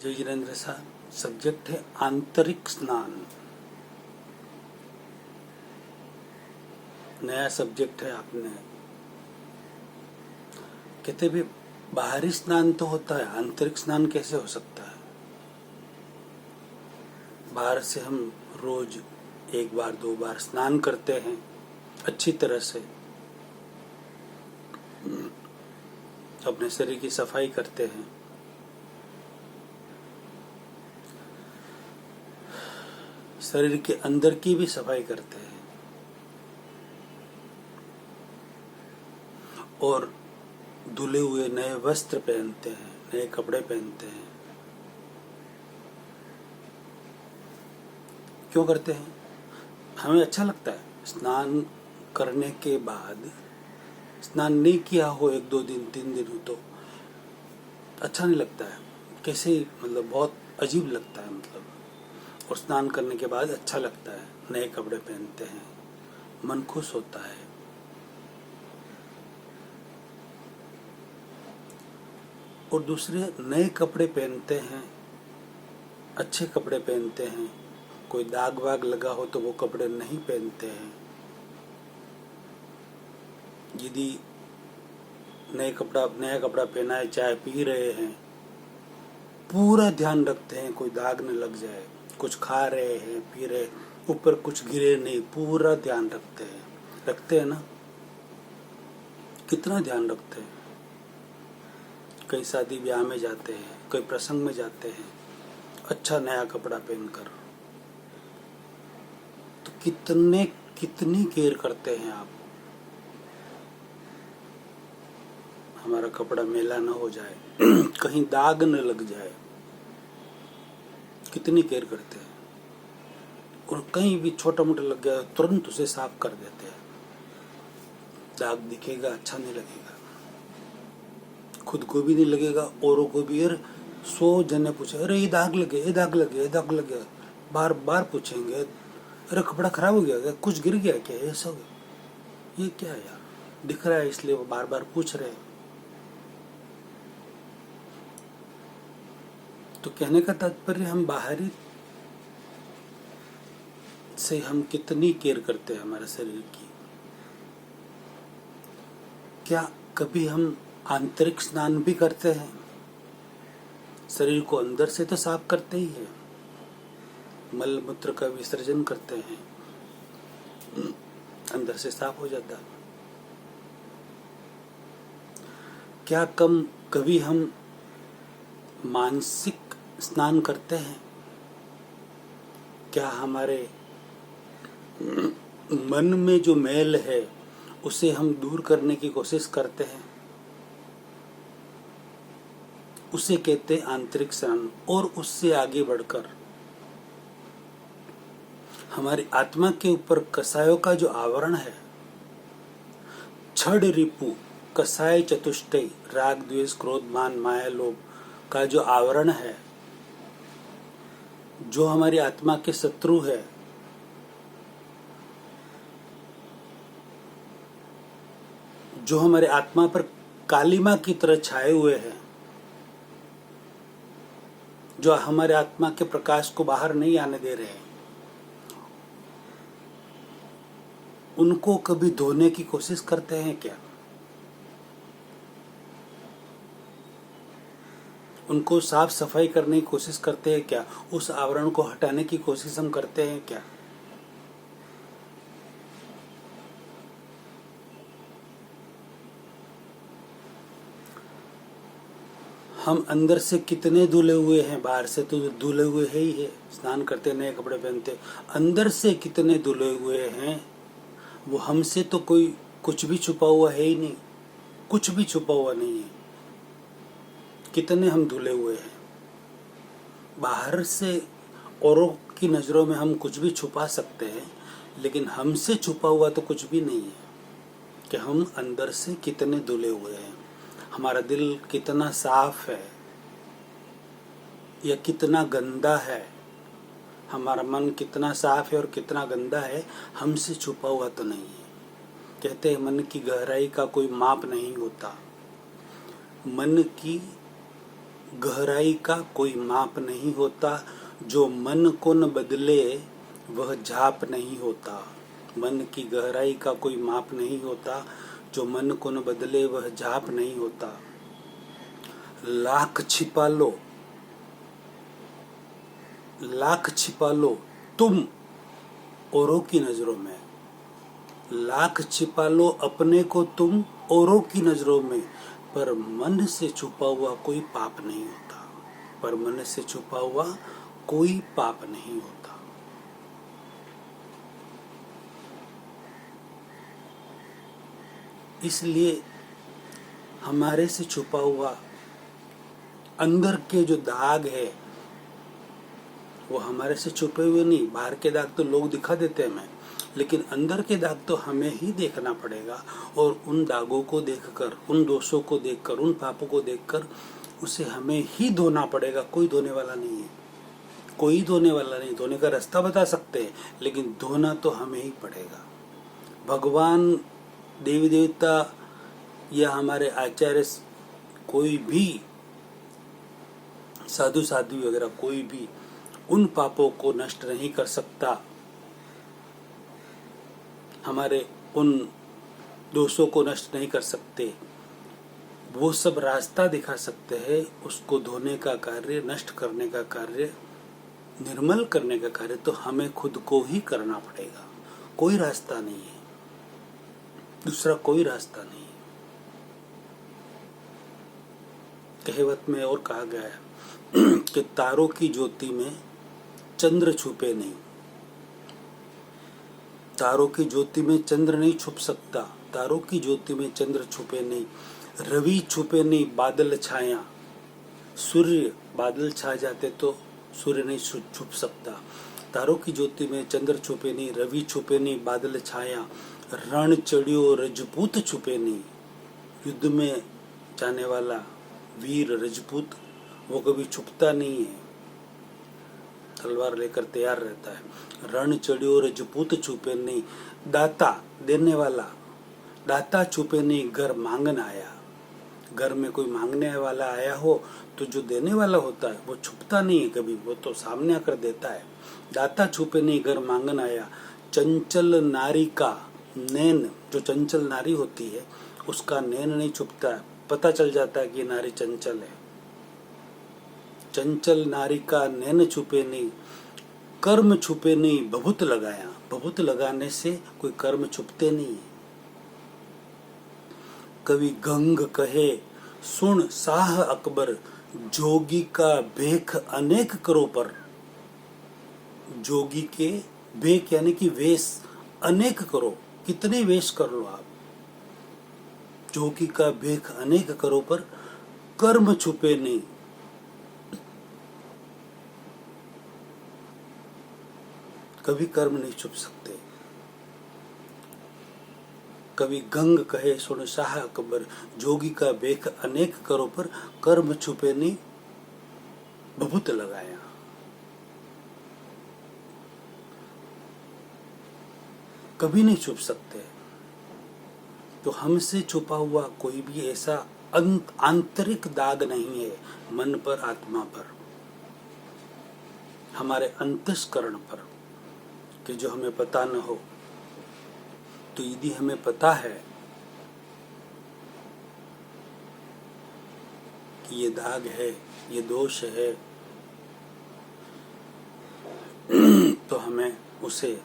जय जिनेन्द्र साहब। सब्जेक्ट है आंतरिक स्नान। नया सब्जेक्ट है। आपने कहते भी बाहरी स्नान तो होता है, आंतरिक स्नान कैसे हो सकता है? बाहर से हम रोज एक बार दो बार स्नान करते हैं अच्छी तरह से, अपने शरीर की सफाई करते हैं। शरीर के अंदर की भी सफाई करते हैं और धुले हुए नए वस्त्र पहनते हैं, नए कपड़े पहनते हैं। क्यों करते हैं? हमें अच्छा लगता है। स्नान करने के बाद, स्नान नहीं किया हो 1-2 दिन 3 दिन हो तो अच्छा नहीं लगता है, कैसे मतलब बहुत अजीब लगता है मतलब। और स्नान करने के बाद अच्छा लगता है, नए कपड़े पहनते हैं, मन खुश होता है। और दूसरे नए कपड़े पहनते हैं, अच्छे कपड़े पहनते हैं। कोई दाग वाग लगा हो तो वो कपड़े नहीं पहनते हैं। यदि नया कपड़ा पहना है, चाय पी रहे हैं, पूरा ध्यान रखते हैं कोई दाग न लग जाए। कुछ खा रहे हैं, पी रहे, ऊपर कुछ गिरे नहीं, पूरा ध्यान रखते हैं ना। कितना ध्यान रखते हैं। कई शादी ब्याह में जाते हैं, कई प्रसंग में जाते हैं, अच्छा नया कपड़ा पहनकर, तो कितनी केयर करते हैं आप। हमारा कपड़ा मैला न हो जाए, कहीं दाग न लग जाए, कितनी केयर करते हैं। और कहीं भी छोटा मोटा लग गया तुरंत उसे साफ कर देते हैं। दाग दिखेगा, अच्छा नहीं लगेगा, खुद को भी नहीं लगेगा, औरों को भी। 100 जने पूछे, अरे ये दाग लगे, बार बार पूछेंगे, अरे कपड़ा खराब हो गया, कुछ गिर गया क्या, ऐसा हो गया, ये क्या है यार, दिख रहा है इसलिए वो बार बार पूछ रहे हैं। तो कहने का तात्पर्य, हम बाहरी से हम कितनी केयर करते हैं हमारे शरीर की। क्या कभी हम आंतरिक स्नान भी करते हैं? शरीर को अंदर से तो साफ करते ही है, मल मूत्र का विसर्जन करते हैं, अंदर से साफ हो जाता है। क्या कभी हम मानसिक स्नान करते हैं? क्या हमारे मन में जो मैल है उसे हम दूर करने की कोशिश करते हैं? उसे कहते हैं आंतरिक स्नान। और उससे आगे बढ़कर हमारी आत्मा के ऊपर कसायों का जो आवरण है, छड़ रिपु कसाय चतुष्टय, राग द्वेष क्रोध मान माया लोभ का जो आवरण है, जो हमारी आत्मा के शत्रु है, जो हमारे आत्मा पर कालिमा की तरह छाए हुए हैं, जो हमारे आत्मा के प्रकाश को बाहर नहीं आने दे रहे हैं, उनको कभी धोने की कोशिश करते हैं क्या? उनको साफ सफाई करने की कोशिश करते हैं क्या? उस आवरण को हटाने की कोशिश हम करते हैं क्या? हम अंदर से कितने धुले हुए हैं? बाहर से तो धुले हुए है ही है, स्नान करते, नए कपड़े पहनते। अंदर से कितने धुले हुए हैं? वो हमसे तो कोई कुछ भी छुपा हुआ है ही नहीं, कुछ भी छुपा हुआ नहीं है। कितने हम धुले हुए हैं। बाहर से औरों की नजरों में हम कुछ भी छुपा सकते हैं, लेकिन हमसे छुपा हुआ तो कुछ भी नहीं है कि हम अंदर से कितने धुले हुए हैं। हमारा दिल कितना साफ है या कितना गंदा है, हमारा मन कितना साफ है और कितना गंदा है, हमसे छुपा हुआ तो नहीं है। कहते हैं मन की गहराई का कोई माप नहीं होता। मन की गहराई का कोई माप नहीं होता, जो मन को न बदले वह झाप नहीं होता। मन की गहराई का कोई माप नहीं होता, जो मन को न बदले वह झाप नहीं होता। लाख छिपा लो, लाख छिपा लो तुम औरों की नजरों में, लाख छिपा लो अपने को तुम औरों की नजरों में, पर मन से छुपा हुआ कोई पाप नहीं होता, पर मन से छुपा हुआ कोई पाप नहीं होता। इसलिए हमारे से छुपा हुआ अंदर के जो दाग है वो हमारे से छुपे हुए नहीं। बाहर के दाग तो लोग दिखा देते हैं हमें, लेकिन अंदर के दाग तो हमें ही देखना पड़ेगा। और उन दागों को देखकर, उन दोषों को देखकर, उन पापों को देखकर उसे हमें ही धोना पड़ेगा। कोई धोने वाला नहीं है, कोई धोने वाला नहीं। धोने का रास्ता बता सकते हैं, लेकिन धोना तो हमें ही पड़ेगा। भगवान, देवी देवता या हमारे आचार्य, कोई भी साधु साध्वी वगैरह कोई भी उन पापों को नष्ट नहीं कर सकता, हमारे उन दोषों को नष्ट नहीं कर सकते। वो सब रास्ता दिखा सकते हैं, उसको धोने का कार्य, नष्ट करने का कार्य, निर्मल करने का कार्य तो हमें खुद को ही करना पड़ेगा। कोई रास्ता नहीं है, दूसरा कोई रास्ता नहीं है। कहावत में और कहा गया है कि तारों की ज्योति में चंद्र छुपे नहीं, तारों की ज्योति में चंद्र नहीं छुप सकता, तारों की ज्योति में चंद्र छुपे नहीं, रवि छुपे नहीं बादल छाया, सूर्य बादल छा जाते तो सूर्य नहीं छुप सकता। तारों की ज्योति में चंद्र छुपे नहीं, रवि छुपे नहीं बादल छाया, रण चढ़ियो रजपूत छुपे नहीं। युद्ध में जाने वाला वीर रजपूत वो कभी छुपता नहीं है, तलवार लेकर तैयार रहता है। रण चढ़ियो रजपूत छुपे नहीं, दाता देने वाला दाता छुपे नहीं, घर मांगन आया। घर में कोई मांगने वाला आया हो तो जो देने वाला होता है वो छुपता नहीं है कभी, वो तो सामने आकर देता है। दाता छुपे नहीं, घर मांगन आया। चंचल नारी का नैन, जो चंचल नारी होती है उसका नैन नहीं छुपता है, पता चल जाता है कि ये नारी चंचल है। चंचल नारी का नैन छुपे नहीं, कर्म छुपे नहीं भभूत लगाया। भभूत लगाने से कोई कर्म छुपते नहीं है। कवि गंग कहे सुन शाह अकबर, जोगी का भेख अनेक करो पर। जोगी के भेख यानी कि वेश अनेक करो, कितने वेश कर लो आप। जोगी का भेख अनेक करो पर कर्म छुपे नहीं। कभी कर्म नहीं छुप सकते। कवि गंग कहे सुन शाह अकबर, जोगी का भेख अनेक करो पर कर्म छुपे नहीं भभूत लगाया। कभी नहीं छुप सकते। तो हमसे छुपा हुआ कोई भी ऐसा आंतरिक दाग नहीं है मन पर, आत्मा पर, हमारे अंतस्करण पर, कि जो हमें पता न हो। तो यदि हमें पता है कि ये दाग है, ये दोष है, तो हमें उसे,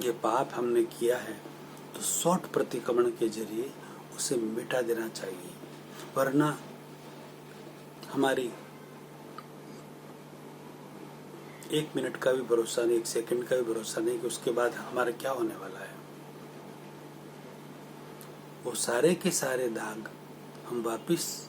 ये पाप हमने किया है तो 100 प्रतिक्रमण के जरिए उसे मिटा देना चाहिए। वरना हमारी 1 मिनट का भी भरोसा नहीं, 1 सेकंड का भी भरोसा नहीं कि उसके बाद हमारा क्या होने वाला है। वो सारे के सारे दाग हम वापिस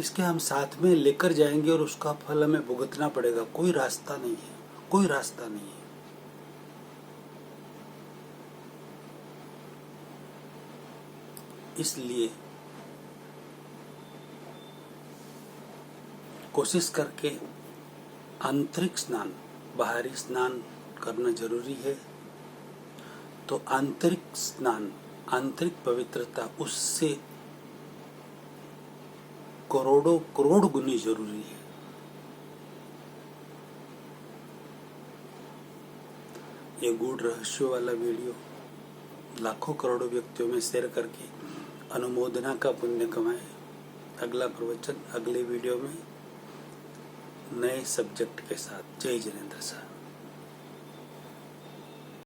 के हम साथ में लेकर जाएंगे और उसका फल हमें भुगतना पड़ेगा। कोई रास्ता नहीं है, कोई रास्ता नहीं है। इसलिए कोशिश करके आंतरिक स्नान, बाहरी स्नान करना जरूरी है। तो आंतरिक स्नान, आंतरिक पवित्रता, उससे करोड़ों करोड़ गुनी जरूरी है। ये गूढ़ रहस्यों वाला वीडियो लाखों करोड़ों व्यक्तियों में शेयर करके अनुमोदना का पुण्य कमाए। अगला प्रवचन अगले वीडियो में नए सब्जेक्ट के साथ। जय जिनेंद्र साहब।